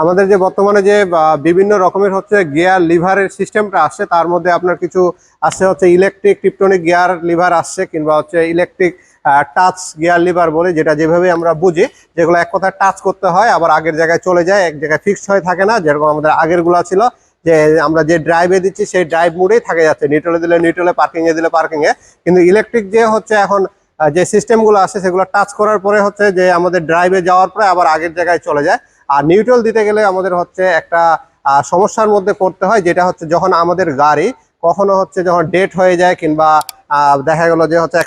আমাদের যে বর্তমানে যে বিভিন্ন রকমের হচ্ছে গিয়ার লিভারের সিস্টেমটা আসছে, তার মধ্যে আপনার কিছু আসছে হচ্ছে ইলেকট্রিক টিপটনিক গিয়ার লিভার আসছে, কিংবা হচ্ছে ইলেকট্রিক টাচ গিয়ার লিভার বলে, যেটা যেভাবে আমরা বুঝি, যেগুলো এক কথা টাচ করতে হয় আবার আগের জায়গায় চলে যায়, এক জায়গায় ফিক্সড হয়ে থাকে না, যেরকম আমাদের আগের গুলা ছিল যে আমরা যে ড্রাইভে দিচ্ছি সেই ড্রাইভ মোডেই থাকে যাচ্ছে, নিউট্রালে দিলে নিউট্রালে, পার্কিং এ দিলে পার্কিং এ। কিন্তু ইলেকট্রিক যে হচ্ছে এখন যে সিস্টেমগুলো আছে সেগুলো টাচ করার পরে হচ্ছে যে আমাদের ড্রাইভে যাওয়ার পরে আবার আগের জায়গায় চলে যায়। আর নিউট্রাল দিতে গেলে আমাদের হচ্ছে একটা সমস্যার মধ্যে পড়তে হয়, যেটা হচ্ছে যখন আমাদের গাড়ি কখনো হচ্ছে যখন ডেট হয়ে যায়, কিংবা দেখা গেল যে হচ্ছে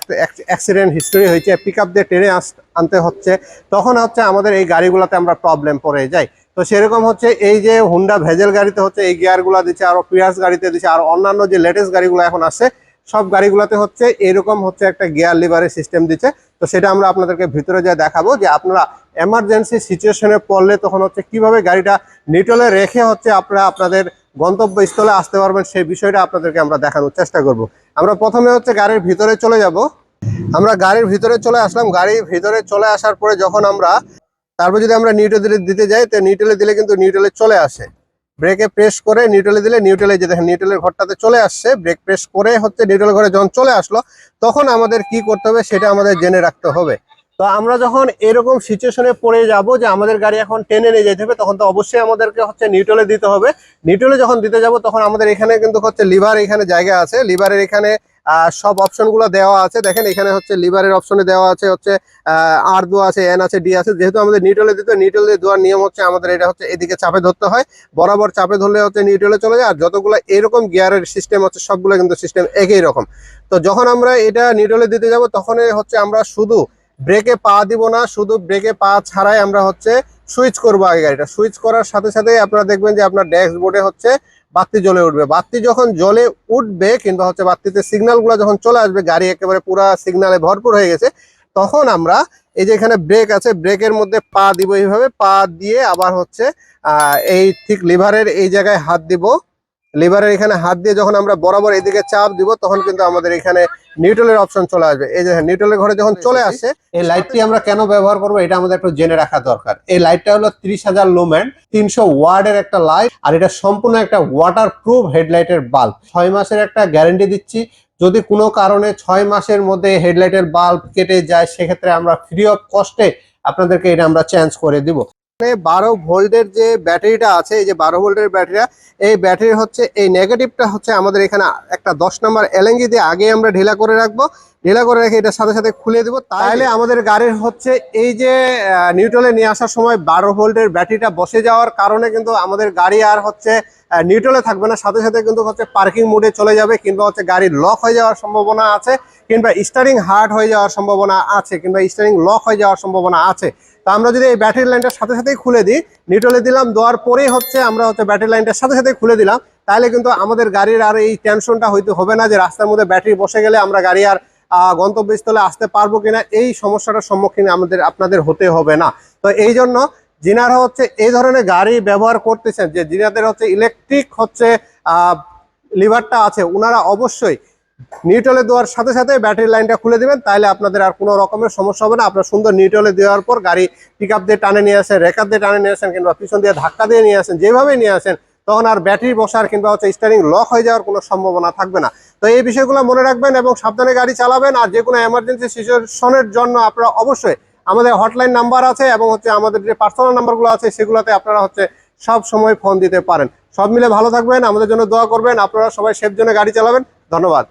অ্যাক্সিডেন্ট হিস্টোরি হয়েছে, পিক আপ দিয়ে টেনে আনতে হচ্ছে, তখন হচ্ছে আমাদের এই গাড়িগুলোতে আমরা প্রবলেম পড়ে যাই। তো সেরকম হচ্ছে এই যে হুন্ডা ভেজেল গাড়িতে হচ্ছে এই গিয়ারগুলো দিচ্ছে, আরো পিয়ার্স গাড়িতে দিচ্ছে, আর অন্যান্য যে লেটেস্ট গাড়িগুলো এখন আসছে সব গাড়িগুলোতে হচ্ছে এরকম হচ্ছে একটা গিয়ার লিভারের সিস্টেম দিচ্ছে। তো সেটা আমরা আপনাদেরকে ভিতরে যা দেখাবো, যে আপনারা এমার্জেন্সি সিচুয়েশনে পড়লে তখন হচ্ছে কিভাবে গাড়িটা নিউট্রালে রেখে হচ্ছে আপনারা আপনাদের গন্তব্যস্থলে আসতে পারবেন, সেই বিষয়টা আপনাদেরকে আমরা দেখানোর চেষ্টা করব। আমরা প্রথমে হচ্ছে গাড়ির ভিতরে চলে যাব। আমরা গাড়ির ভিতরে চলে আসলাম। গাড়ির ভিতরে চলে আসার পরে যখন আমরা তারপর যদি আমরা নিউট্রালে দিতে যাই, তো নিউট্রালে দিলে কিন্তু নিউট্রালে চলে আসে। ব্রেকে প্রেস করে নিউট্রালে দিলে নিউট্রালে, যে দেখেন নিউট্রালের ঘরটাতে চলে আসছে, ব্রেক প্রেস করে হচ্ছে নিউট্রাল ঘরে যখন চলে আসলো, তখন আমাদের কি করতে হবে সেটা আমাদের জেনে রাখতে হবে। তো আমরা যখন এরকম সিচুয়েশনে পড়ে যাব যে আমাদের গাড়ি এখন টেনে নিয়ে যেতে হবে, তখন তো অবশ্যই আমাদেরকে হচ্ছে নিউট্রালে দিতে হবে। নিউট্রালে যখন দিতে যাব তখন আমাদের এখানে কিন্তু হচ্ছে লিভার, এখানে জায়গা আছে, লিভারের এখানে সব অপশনগুলো দেওয়া আছে। দেখেন এখানে হচ্ছে লিভারের অপশনে দেওয়া আছে হচ্ছে আর দেওয়া আছে, এন আছে, ডি আছে। যেহেতু আমাদের নিউট্রালে দিতে, নিউট্রালে দেওয়ার নিয়ম হচ্ছে আমাদের এটা হচ্ছে এদিকে চাপে ধরতে হয়, বরাবর চাপে ধরলে হচ্ছে নিউট্রালে চলে যায়। আর যতগুলো এরকম গিয়ারের সিস্টেম হচ্ছে সবগুলো কিন্তু সিস্টেম একই রকম। তো যখন আমরা এটা নিউট্রালে দিতে যাব তখন হচ্ছে আমরা শুধু ব্রেকে পা দিব না, শুধু ব্রেকে পা ছাড়াই আমরা হচ্ছে সুইচ করবো আগে গাড়িটা। সুইচ করার সাথে সাথে আপনারা দেখবেন যে আপনার ড্যাশবোর্ডে হচ্ছে বাতি জ্বলে উঠবে। বাতি যখন জ্বলে উঠবে কিংবা হচ্ছে বাতিতে সিগন্যাল গুলো যখন চলে আসবে, গাড়ি একেবারে পুরা সিগন্যালে ভরপুর হয়ে গেছে, তখন আমরা এই যে এখানে ব্রেক আছে, ব্রেকের মধ্যে পা দিব। এইভাবে পা দিয়ে আবার হচ্ছে এই ঠিক লিভারের এই জায়গায় হাত দিব। লিভারের এখানে হাত দিয়ে যখন আমরা বরাবর এদিকে চাপ দিব, তখন কিন্তু আমাদের এখানে নিউট্রালের অপশন চলে আসবে। এই যে নিউট্রালের ঘরে যখন চলে আসে, এই লাইটটি আমরা কেন ব্যবহার করবো এটা আমাদের একটু জেনে রাখা দরকার। এই লাইটটা হলো 30,000 লুমেন, 300 ওয়াটের একটা লাইট, আর এটা সম্পূর্ণ একটা ওয়াটার প্রুফ হেডলাইটের বাল্ব। 6 মাসের একটা গ্যারান্টি দিচ্ছি। যদি কোনো কারণে 6 মাসের মধ্যে হেডলাইটের বাল্ব কেটে যায়, সেক্ষেত্রে আমরা ফ্রি অফ কস্টে আপনাদেরকে এটা আমরা চেঞ্জ করে দিব। 12 ভোল্টের যে ব্যাটারিটা আছে, এই যে 12 ভোল্টের ব্যাটারিটা, এই ব্যাটারি হচ্ছে এই নেগেটিভটা হচ্ছে আমাদের এখানে একটা 10 নম্বর এলএনজি দিয়ে আগে আমরা ঢিলা করে রাখবো। ঢিলা করে রেখে এটার সাথে সাথে খুলে দিব। তাহলে আমাদের গাড়ির হচ্ছে এই যে নিউট্রালে নিয়ে আসার সময় 12 ভোল্টের ব্যাটারিটা বসে যাওয়ার কারণে কিন্তু আমাদের গাড়ি আর হচ্ছে নিউট্রালে থাকবে না, সাথে সাথে কিন্তু হচ্ছে পার্কিং মোডে চলে যাবে, কিংবা হচ্ছে গাড়ির লক হয়ে যাওয়ার সম্ভাবনা আছে, কিংবা স্টারিং হার্ড হয়ে যাওয়ার সম্ভাবনা আছে, কিংবা স্টারিং লক হয়ে যাওয়ার সম্ভাবনা আছে। তো আমরা যদি এই ব্যাটারি লাইনটার সাথে সাথেই খুলে দিই, নিউট্রালে দিলাম, দেওয়ার পরেই হচ্ছে আমরা হচ্ছে ব্যাটারি লাইনটার সাথে সাথে খুলে দিলাম, তাহলে কিন্তু আমাদের গাড়ির আর এই টেনশনটা হইতে হবে না যে রাস্তার মধ্যে ব্যাটারি বসে গেলে আমরা গাড়ি আর গন্তব্যস্থলে আসতে পারবো কিনা, এই সমস্যাটার সম্মুখীন আপনাদের হতে হবে না। তো এই জন্য যিনারা হচ্ছে এই ধরনের গাড়ি ব্যবহার করতেছেন, যে যিনাদের হচ্ছে ইলেকট্রিক হচ্ছে লিভারটা আছে, ওনারা অবশ্যই নিউট্রালে দেওয়ার সাথে সাথে ব্যাটারি লাইনটা খুলে দিবেন, তাহলে আপনাদের আর কোনো রকমের সমস্যা হবে না। আপনার সুন্দর নিউট্রালে দেওয়ার পর গাড়ি পিক আপ দিয়ে টানে নিয়ে আসেন, রেকার দিয়ে টানে নিয়ে আসেন, কিংবা পিছন দিয়ে ধাক্কা দিয়ে নিয়ে আসেন, যেভাবেই নিয়ে আসেন, তখন আর ব্যাটারি বসার কিংবা হচ্ছে স্টারিং লক হয়ে যাওয়ার কোনো সম্ভাবনা থাকবে না। তো এই বিষয়গুলো মনে রাখবেন এবং সাবধানে গাড়ি চালাবেন। আর যে কোনো এমার্জেন্সি সিচুয়েশনের জন্য আপনারা অবশ্যই আমাদের হটলাইন নাম্বার আছে, এবং হচ্ছে আমাদের যে পার্সোনাল নাম্বারগুলো আছে সেগুলোতে আপনারা হচ্ছে সব সময় ফোন দিতে পারেন। সব মিলে ভালো থাকবেন, আমাদের জন্য দোয়া করবেন, আপনারা সবাই সেফ জোনে গাড়ি চালাবেন। ধন্যবাদ।